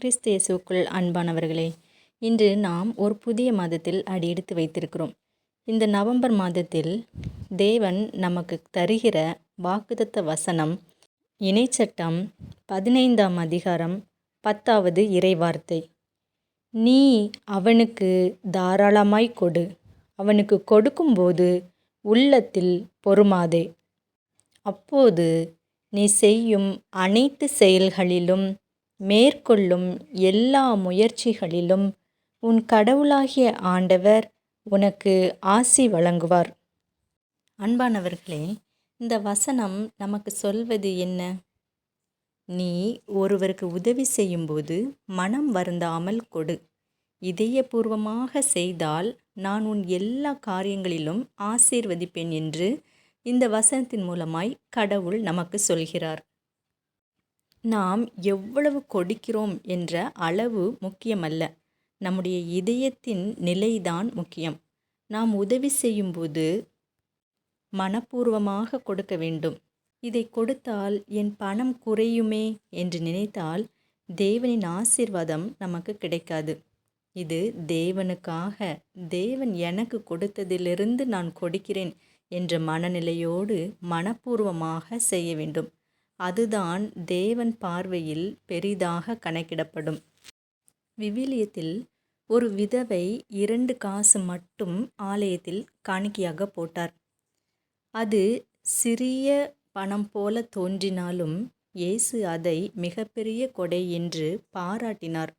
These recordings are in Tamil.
கிறிஸ்து இயேசுவுக்குள் அன்பானவர்களே, இன்று நாம் ஒரு புதிய மாதத்தில் அடியெடுத்து வைத்திருக்கிறோம். இந்த நவம்பர் மாதத்தில் தேவன் நமக்கு தருகிற வாக்குத்தத்த வசனம் இணைச்சட்டம் 15ஆம் அதிகாரம் 10வது இறைவார்த்தை. நீ அவனுக்கு தாராளமாய் கொடு, அவனுக்கு கொடுக்கும்போது உள்ளத்தில் பொறுமாதே. அப்போது நீ செய்யும் அனைத்து செயல்களிலும் மேற்கொள்ளும் எல்லா முயற்சிகளிலும் உன் கடவுளாகிய ஆண்டவர் உனக்கு ஆசி வழங்குவார். அன்பானவர்களே, இந்த வசனம் நமக்கு சொல்வது என்ன? நீ ஒருவருக்கு உதவி செய்யும்போது மனம் வருந்தாமல் கொடு. இதயபூர்வமாக செய்தால் நான் உன் எல்லா காரியங்களிலும் ஆசீர்வதிப்பேன் என்று இந்த வசனத்தின் மூலமாய் கடவுள் நமக்கு சொல்கிறார். நாம் எவ்வளவு கொடுக்கிறோம் என்ற அளவு முக்கியமல்ல, நம்முடைய இதயத்தின் நிலைதான் முக்கியம். நாம் உதவி செய்யும்போது மனப்பூர்வமாக கொடுக்க வேண்டும். இதை கொடுத்தால் என் பணம் குறையுமே என்று நினைத்தால் தேவனின் ஆசீர்வாதம் நமக்கு கிடைக்காது. இது தேவனுக்காக, தேவன் எனக்கு கொடுத்ததிலிருந்து நான் கொடுக்கிறேன் என்ற மனநிலையோடு மனப்பூர்வமாக செய்ய வேண்டும். அதுதான் தேவன் பார்வையில் பெரிதாக கணக்கிடப்படும். விவிலியத்தில் ஒரு விதவை 2 காசு மட்டும் ஆலயத்தில் காணிக்கையாக போட்டார். அது சிறிய பணம் போல தோன்றினாலும் இயேசு அதை மிகப்பெரிய கொடை என்று பாராட்டினார்.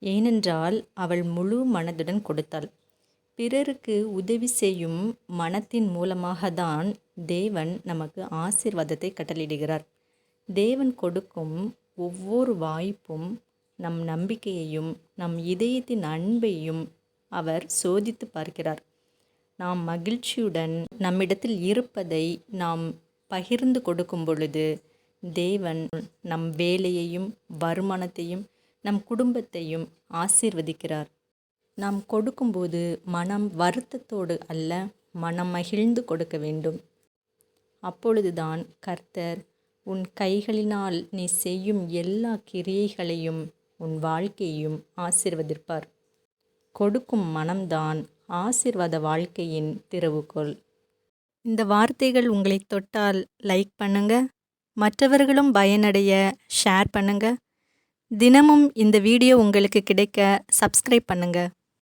ஏனென்றால் அவள் முழு மனதுடன் கொடுத்தாள். பிறருக்கு உதவி செய்யும் மனத்தின் மூலமாக தான் தேவன் நமக்கு ஆசீர்வாதத்தை கட்டளையிடுகிறார். தேவன் கொடுக்கும் ஒவ்வொரு வாய்ப்பும் நம் நம்பிக்கையையும் நம் இதயத்தின் அன்பையும் அவர் சோதித்து பார்க்கிறார். நாம் மகிழ்ச்சியுடன் நம்மிடத்தில் இருப்பதை நாம் பகிர்ந்து கொடுக்கும் பொழுது தேவன் நம் வேலையையும் வருமானத்தையும் நம் குடும்பத்தையும் ஆசீர்வதிக்கிறார். நாம் கொடுக்கும்போது மனம் வருத்தத்தோடு அல்ல, மனம் மகிழ்ந்து கொடுக்க வேண்டும். அப்பொழுதுதான் கர்த்தர் உன் கைகளினால் நீ செய்யும் எல்லா கிரியைகளையும் உன் வாழ்க்கையையும் ஆசீர்வதிப்பார். கொடுக்கும் மனம்தான் ஆசீர்வாத வாழ்க்கையின் திறவுகோல். இந்த வார்த்தைகள் உங்களை தொட்டால் லைக் பண்ணுங்க, மற்றவர்களும் பயனடைய ஷேர் பண்ணுங்க. தினமும் இந்த வீடியோ உங்களுக்கு கிடைக்க சப்ஸ்கிரைப் பண்ணுங்க.